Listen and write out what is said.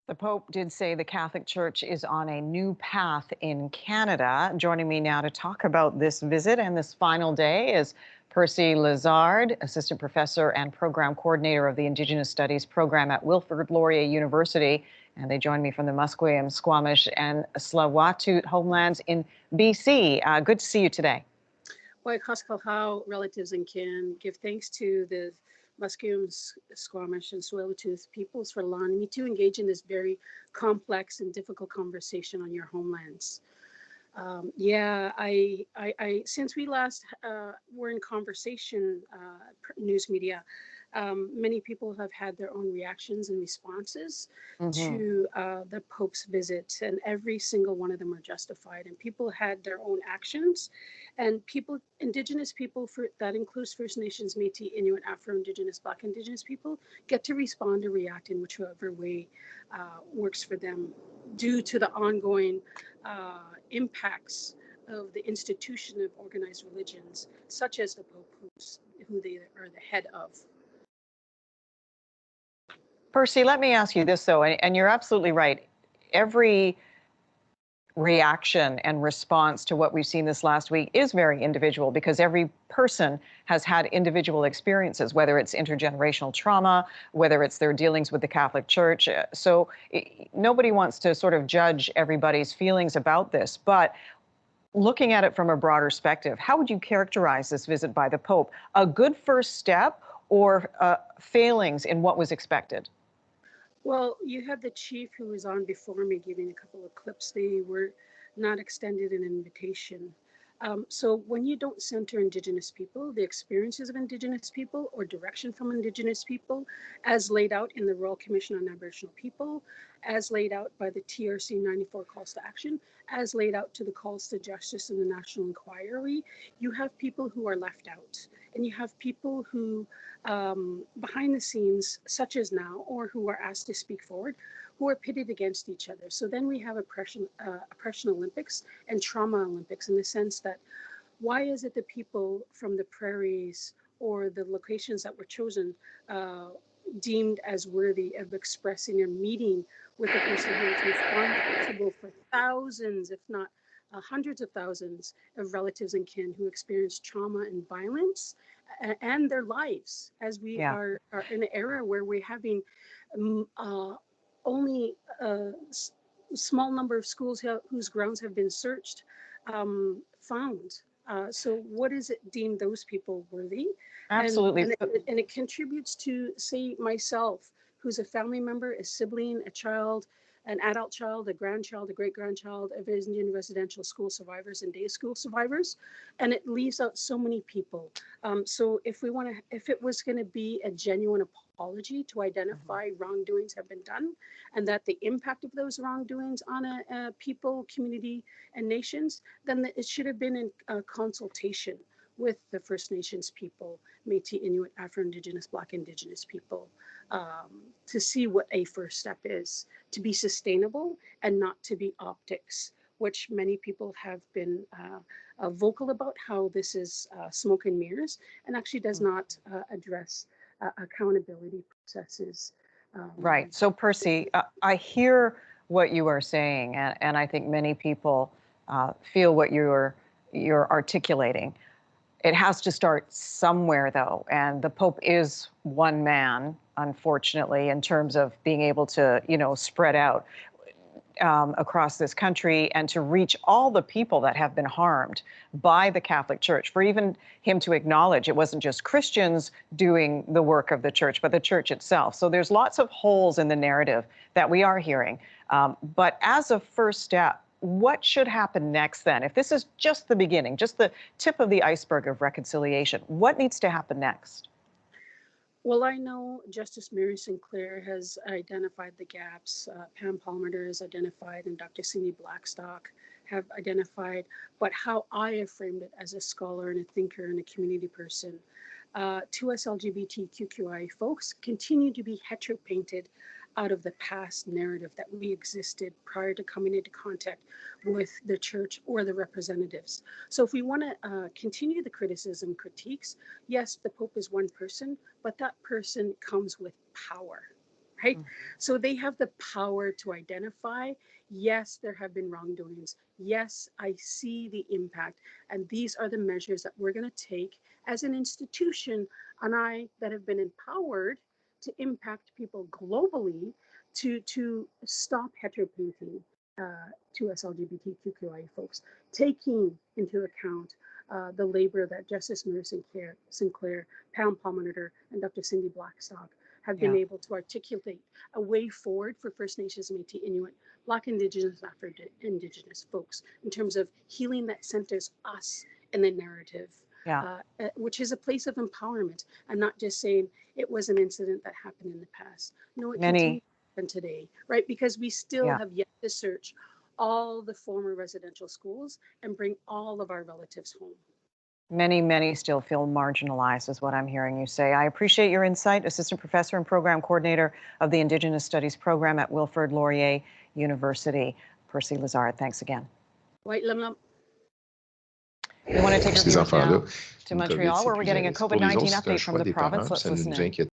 The Pope did say the Catholic Church is on a new path in Canada. Joining me now to talk about this visit and this final day is Percy Lazard, Assistant Professor and Program Coordinator of the Indigenous Studies Program at Wilfrid Laurier University. And they join me from the Musqueam, Squamish, and Tsleil-Waututh homelands in BC. Good to see you today. Well, how relatives and kin give thanks to the Musqueam, Squamish, and Tsleil-Waututh peoples for allowing me to engage in this very complex and difficult conversation on your homelands. Since we last were in conversation, news media, many people have had their own reactions and responses to the Pope's visit, and every single one of them are justified. And people had their own actions, and people, Indigenous people, that includes First Nations, Métis, Inuit, Afro-Indigenous, Black Indigenous people, get to respond or react in whichever way works for them, due to the ongoing impacts of the institution of organized religions, such as the Pope, who they are the head of. Percy, let me ask you this, though, and you're absolutely right. Every reaction and response to what we've seen this last week is very individual because every person has had individual experiences, whether it's intergenerational trauma, whether it's their dealings with the Catholic Church. So nobody wants to sort of judge everybody's feelings about this. But looking at it from a broader perspective, how would you characterize this visit by the Pope? A good first step or failings in what was expected? Well, you had the chief who was on before me giving a couple of clips. They were not extended an invitation. So when you don't center Indigenous people, the experiences of Indigenous people, or direction from Indigenous people, as laid out in the Royal Commission on Aboriginal People, as laid out by the TRC 94 calls to action, as laid out to the calls to justice in the National Inquiry, you have people who are left out. And you have people who, behind the scenes, such as now, or who are asked to speak forward, who are pitted against each other. So then we have oppression Olympics and trauma Olympics, in the sense that why is it that people from the prairies or the locations that were chosen deemed as worthy of expressing or meeting with a person who is responsible for thousands, if not hundreds of thousands of relatives and kin who experience trauma and violence and their lives, as we are in an era where we're having only a small number of schools whose grounds have been searched found. So what is it deemed those people worthy? Absolutely. And it contributes to, say, myself, who's a family member, a sibling, a child, an adult child, a grandchild, a great-grandchild of Indian residential school survivors and day school survivors, and it leaves out so many people. So if it was going to be a genuine apology to identify wrongdoings have been done, and that the impact of those wrongdoings on a people, community, and nations, then it should have been in consultation with the First Nations people, Métis, Inuit, Afro-Indigenous, Black Indigenous people, to see what a first step is, to be sustainable and not to be optics, which many people have been vocal about, how this is smoke and mirrors and actually does not address accountability processes. Right. So, Percy, I hear what you are saying, and I think many people feel what you're articulating. It has to start somewhere, though, and the Pope is one man, unfortunately, in terms of being able to, spread out across this country and to reach all the people that have been harmed by the Catholic Church. For even him to acknowledge it wasn't just Christians doing the work of the church, but the church itself. So there's lots of holes in the narrative that we are hearing. But as a first step, what should happen next then? If this is just the beginning, just the tip of the iceberg of reconciliation, what needs to happen next? Well, I know Justice Mary Sinclair has identified the gaps, Pam Palmer has identified, and Dr. Cindy Blackstock have identified, but how I have framed it as a scholar and a thinker and a community person. 2SLGBTQQIA folks continue to be hetero-painted out of the past narrative that we existed prior to coming into contact with the church or the representatives. So if we want to continue the criticism, critiques, yes, the Pope is one person, but that person comes with power. right? So they have the power to identify, yes, there have been wrongdoings. Yes, I see the impact. And these are the measures that we're going to take as an institution, and I that have been empowered to impact people globally to stop heteropainting, 2SLGBTQQIA folks, taking into account the labor that Justice Mary Sinclair, Pam Palmonitor, and Dr. Cindy Blackstock have been Yeah. able to articulate a way forward for First Nations, Métis, Inuit, Black, Indigenous, Afro-Indigenous folks in terms of healing that centers us in the narrative, Yeah. which is a place of empowerment and not just saying it was an incident that happened in the past. No, it continues Many, to happen today, right? Because we still yeah. have yet to search all the former residential schools and bring all of our relatives home. Many still feel marginalized, is what I'm hearing you say. I appreciate your insight, Assistant Professor and Program Coordinator of the Indigenous Studies Program at Wilfrid Laurier University. Percy Lazard, thanks again. White Lum Lum. We want to take our viewers now to une Montreal, COVID, where we're getting a c'est plus à risque. Pour les COVID-19 autres, c'est un update from choix the des parents, province. puis Let's ça ne listen nous in. inquiète